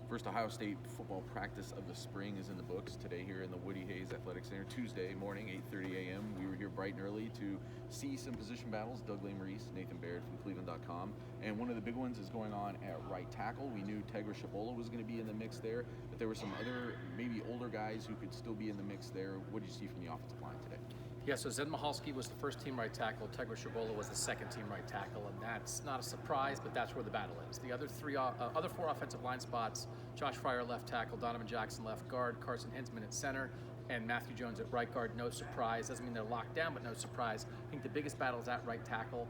First Ohio State football practice of the spring is in the books today here in the Woody Hayes Athletic Center. Tuesday morning, 8:30 a.m. We were here bright and early to see some position battles. Doug Lesmerises, Nathan Baird from cleveland.com. And one of the big ones is going on at right tackle. We knew Shabola was going to be in the mix there, but there were some other maybe older guys who could still be in the mix there. What did you see from the offensive line today? Yeah, so Zed Michalski was the first team right tackle, Shabola was the second team right tackle, and that's not a surprise, but that's where the battle is. The other four offensive line spots, Josh Fryer left tackle, Donovan Jackson left guard, Carson Hinsman at center, and Matthew Jones at right guard. No surprise. Doesn't mean they're locked down, but no surprise. I think the biggest battle is at right tackle.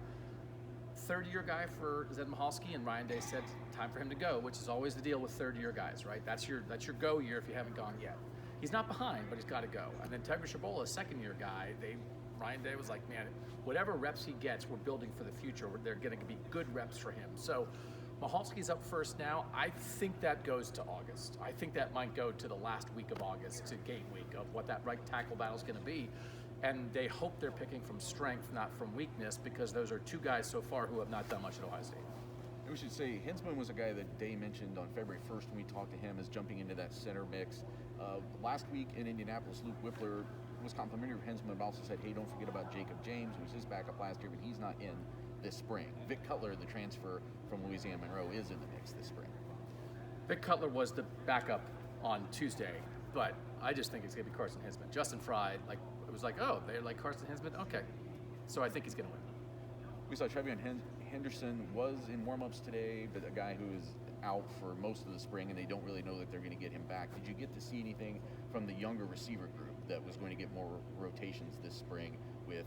Third-year guy for Zed Michalski, and Ryan Day said time for him to go, which is always the deal with third-year guys, right? That's your go year if you haven't gone yet. He's not behind, but he's got to go. And then Shabola, a second-year guy, Ryan Day was like, man, whatever reps he gets, we're building for the future. They're going to be good reps for him. So Michalski's up first now. I think that goes to August. I think that might go to the last week of August, to game week, of what that right tackle battle is going to be. And they hope they're picking from strength, not from weakness, because those are two guys so far who have not done much at Ohio State. And we should say Hinsman was a guy that Day mentioned on February 1st when we talked to him as jumping into that center mix. Last week in Indianapolis, Luke Whippler was complimentary of Hinsman, but also said, hey, don't forget about Jacob James, who was his backup last year, but he's not in this spring. Vic Cutler, the transfer from Louisiana Monroe, is in the mix this spring. Vic Cutler was the backup on Tuesday, but I just think it's going to be Carson Hinsman. Justin Fry, it was like, oh, they're like Carson Hinsman? Okay. So I think he's going to win. We saw Trevion Henderson was in warm-ups today, but a guy who is out for most of the spring, and they don't really know that they're going to get him back. Did you get to see anything from the younger receiver group that was going to get more rotations this spring with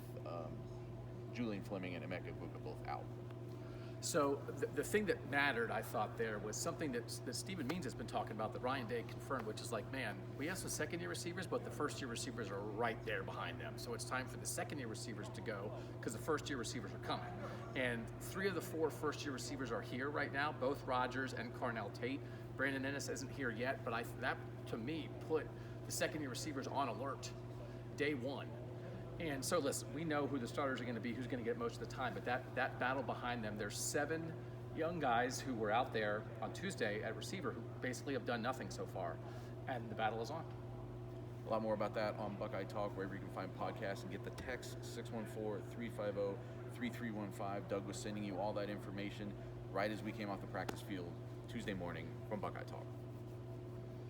Julian Fleming and Emeka Egbuka both out? So the thing that mattered, I thought, there was something that Stephen Means has been talking about that Ryan Day confirmed, which is like, man, we have some second-year receivers, but the first-year receivers are right there behind them. So it's time for the second-year receivers to go because the first-year receivers are coming. And 3 of the 4 first-year receivers are here right now, both Rogers and Carnell Tate. Brandon Ennis isn't here yet, but that, to me, put the second-year receivers on alert day one. And so, listen, we know who the starters are going to be, who's going to get most of the time, but that battle behind them, there's 7 young guys who were out there on Tuesday at receiver who basically have done nothing so far, and the battle is on. A lot more about that on Buckeye Talk, wherever you can find podcasts, and get the text 614-350-3315. Doug was sending you all that information right as we came off the practice field Tuesday morning from Buckeye Talk.